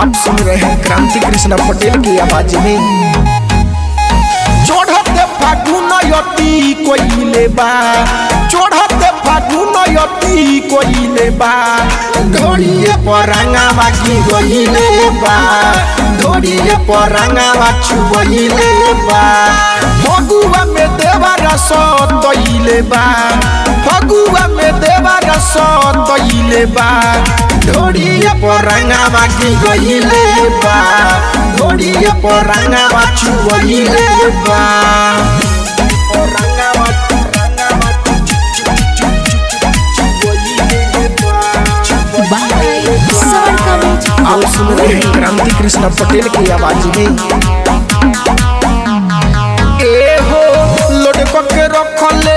आप सुन रहे हैं क्रांति कृष्ण पटेल की आवाज में। चढ़ते फागुन यती कोइले बा, चढ़ते फागुन यती कोइले बा, ढोड़िए परांगा बाकी गइले बा, ढोड़िए परांगा बाछू गइले बा, फगुआ में देवारा सतइले बा, फगुआ में देवारा सतइले बा, ढोड़िए परांगा बाकी गइले बा, ढोड़िए परांगा बाछू गइले बा। आप सुन रहे हैं क्रांति कृष्ण पटेल की आवाज में। ए हो लोडको के रखले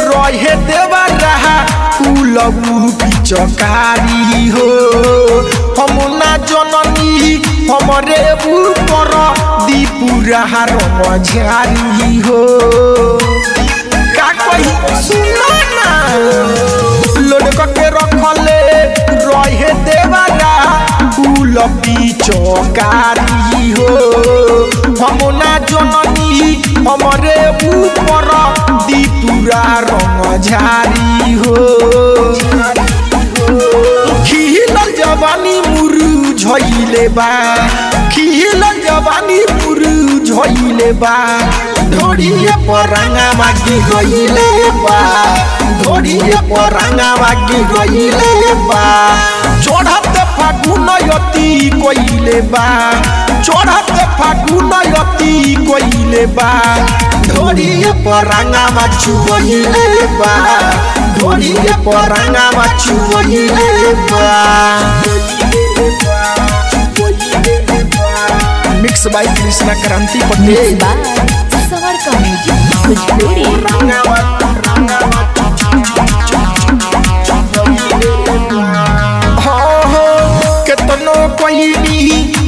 रहे देवा रहा फूलबू पिचकारी हो, हम ना जननी हमरे ऊपर दीपुरा रंग झारी हो। का कही सुनो ना, लोडको के रखले रहे देवा रहा फूल पिचकारी हो, हम ना जननी हमरे ऊपर दीपुरा रंग झारी हो। खिलल जवानी मुरु झइले बा, खिलल जवानी मुरु झइले बा, ढोड़िए परांगा बाकी गइले बा, ढोड़िए परांगा बाकी गइले बा, चढ़ते फागुन यती कोइले बा, चढ़ते फागुन यती कोइले बा, ढोड़िए परांगा बाछू गइले बा, ढोड़िए परांगा बाछू गइले बा। मिक्स बाय कृष्णा क्रांति पटेल। केतनो कोई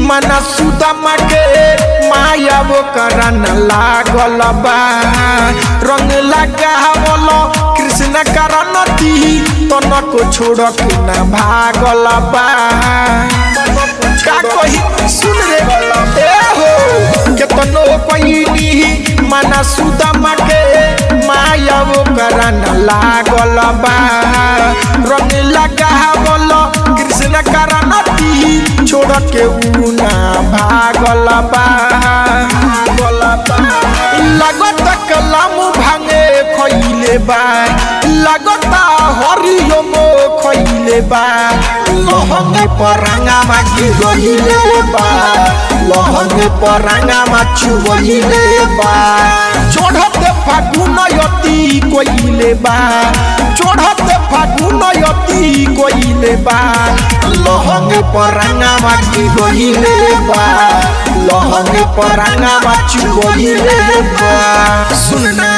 मना सुदामा के माया वो करन लागल बा, रंग लगावल कृष्ण करनती तनको छोड़ के न भागल बा। का कही सुन रे ए हो, केतनो कोई मना सुदामा के माया वो करन लागल बा, रंग लगावल कृष्ण करनती छोड़ के उना भागल बा। लगत कलम भांगे खइले बा, लगत हरिओम खइले बा, लहंगे परांगा बाकी गइले बा, लहंगे परांगा बाछू गइले बा, चढ़ते फागुन यती कोइले बा, चढ़ते फागुन यती कोइले बा, लहंगे परांगा बाकी गइले बा, लहंगे परांगा बाछू गइले बा। सुनना